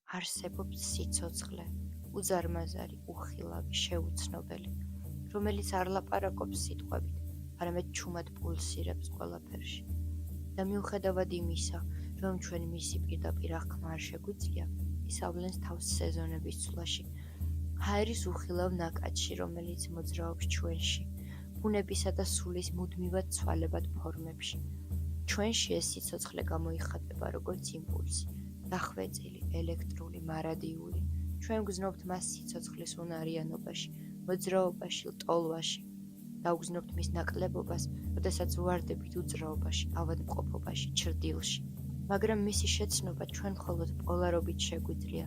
არსებობს სიცოცხლე, უზარმაზარი, უხილავი, შეუცნობელი, რომელიც არ ლაპარაკობს სიტყვებით, არამედ ჩუმად პულსირებს ყველაფერში. და მიუხედავად იმისა, რომ ჩვენ მისი პირდაპირ აღქმა არ შეგვიძლია, ისავლენს თავს სეზონების ცვლაში, ჰაერის უხილავ ნაკადში, რომელიც მოძრაობს ჩვენში, ბუნებისა და სულის მუდმივად ცვალებად ფორმებში. ჩვენში ეს სიცოცხლე გამოიხატება როგორც იმპულსი, დახვეწილი, ელექტრული, მარადიული. ჩვენ გზნობთ მას სიცოცხლის უნარიანობაში, მოძრაობაში, ლტოლვაში. დავგზნობთ მის ნაკლებობას, როდესაც ვარდებით უძრაობაში, ავადმყოფობაში, ჩრდილში. მაგრამ მისი შეცნობა ჩვენ მხოლოდ პოლარობით შეგვიძლია.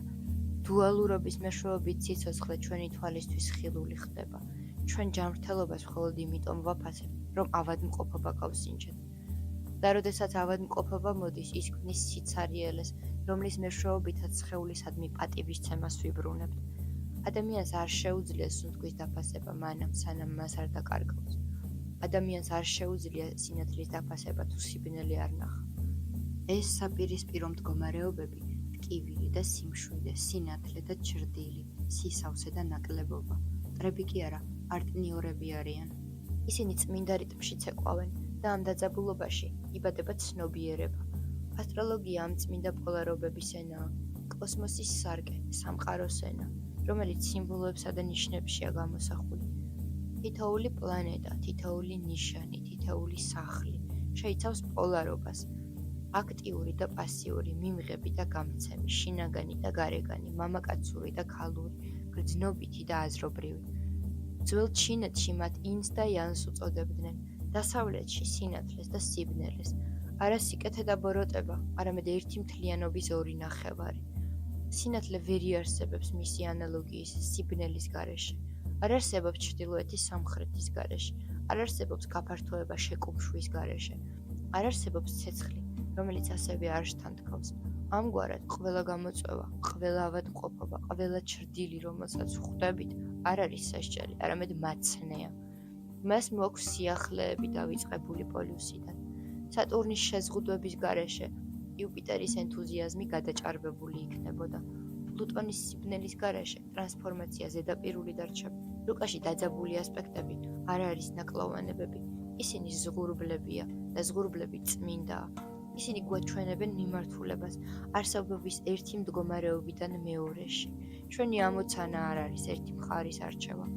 დუალურობის მეშვეობით სიცოცხლე ჩვენი თვალისთვის ხილული ხდება. ჩვენ ჯანმრთელობას მხოლოდ იმიტომ ვაფასებთ, რომ ავადმყოფობა გავსინჯეთ. და როდესაც ავადმყოფობა მოდის, ის ქმნის სიცარიელეს, რომლის მეშვეობითაც სხეულისადმი პატივისცემას ვიბრუნებთ. ადამიანს არ შეუძლია სუნთქვის დაფასება მანამ, სანამ მას არ დაკარგავს. ადამიანს არ შეუძლია სინათლის დაფასება, თუ სიბნელი არ ნახა. ეს საპირისპირო მდგომარეობები, ტკივილი და სიმშვიდე, სინათლე და ჩრდილი, სისავსე და ნაკლებობა, მტრები კი არა, პარტნიორები არიან. ისინი წმინდა რიტმში ცეკვავენ და ამ დაძაბულობაში იბადება ცნობიერება. ასტროლოგია ამ წმინდა პოლარობების ენაა, კოსმოსის სარკე, სამყაროს ენა, რომელიც სიმბოლოებსა და ნიშნებშია გამოსახული. თითოეული პლანეტა, თითოეული ნიშანი, თითოეული სახლი შეიცავს პოლარობას. აქტიური და პასიური, მიმღები და გამცემი, შინაგანი და გარეგანი, მამაკაცური და ქალური, გრძნობითი და აზრობრივი. ძველ ჩინეთში მათ ინს და იანს უწოდებდნენ, დასავლეთში სინათლეს და სიბნელეს. არა სიკეთე და ბოროტება, არამედ ერთი მთლიანობის ორი ნახევარი. სინათლე ვერ იარსებებს მისი ანალოგიის სიბნელის გარეშე. არ არსებობს ჩრდილოეთის სამხრეთის გარეშე, არ არსებობს გაფართოება შეკუმშვის გარეშე, არ არსებობს ცეცხლი, რომელიც ასევე არ შთანთქავს. ამგვარად, ყველა გამოწვევა, ყველა ავადმყოფობა, ყველა ჩრდილი, რომელსაც ვხვდებით, არ არის სასჯელი, არამედ მაცნეა. მას მოაქვს სიახლეები დავიწყებული პოლუსიდან. სატურნის შეზღუდვების გარეშე იუპიტერის ენთუზიაზმი გადაჭარბებული იქნებოდა. პლუტონის სიბნელის გარეშე ტრანსფორმაცია ზედაპირული დარჩება. რუკაში დაძაბული ასპექტები არ არის ნაკლოვანებები. ისინი ზღურბლებია და ზღურბლები წმინდაა. ისინი გვაჩვენებენ მიმართულებას არსებობის ერთი მდგომარეობიდან მეორეში. ჩვენი ამოცანა არ არის ერთი მხარის არჩევა.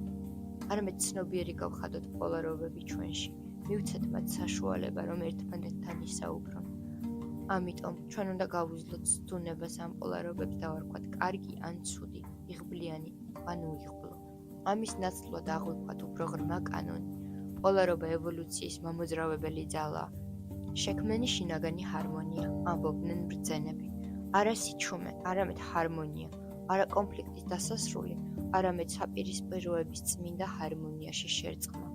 არამედ ცნობიერი გავხადოთ პოლარობები ჩვენში. მივცეთ მათ საშუალება, რომ ერთმანეთთან ისაუბრონ. ამიტომ ჩვენ უნდა გავუძლოთ სთუნებას ამ პოლარობებს და ვარქვათ კარგი ან ცუდი, იღბლიანი ან უიღბლო. ამის ნაცვლად აღვიქვათ უფრო ღრმა კანონი. პოლარობა ევოლუციის მომოძრავებელი ძალაა. შექმნენი შინაგანი ჰარმონია, ამბობდნენ ბრძენები. არა სიჩუმე, არამედ ჰარმონია, არა კონფლიქტის დასასრული, არამედ საპირისპიროების წმინდა ჰარმონიაში შერწყმა.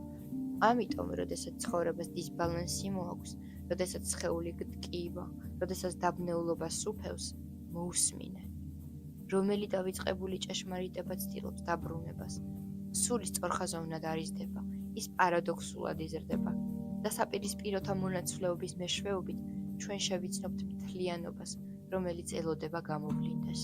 ამიტომ, როდესაც ცხოვრებას დისბალანსი მოაქვს, როდესაც სხეული გტკივა, როდესაც დაბნეულობა სუფევს, მოусმინე. რომელი დავიწყებული ჭეშმარიტება ცდილობს დაბრუნებას. სული სწორხაზოვნად არ იზრდება, ის პარადოქსულად იზრდება. და საპირისპიროთა მონაცვლეობის მეშვეობით ჩვენ შევიცნობთ მთლიანობას, რომელიც ელოდება გამოვლინდეს.